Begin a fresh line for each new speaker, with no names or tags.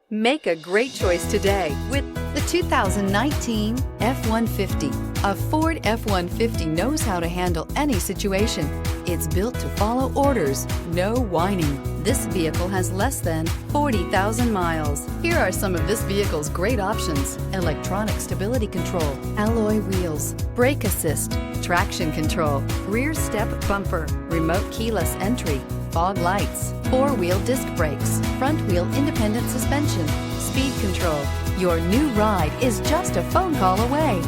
Make a great choice today with the 2019 F-150. A Ford F-150 knows how to handle any situation. It's built to follow orders, no whining. This vehicle has less than 40,000 miles. Here are some of this vehicle's great options: electronic stability control, alloy wheels, brake assist, traction control, rear step bumper, remote keyless entry, fog lights, four-wheel disc brakes, front-wheel independent suspension, speed control. Your new ride is just a phone call away.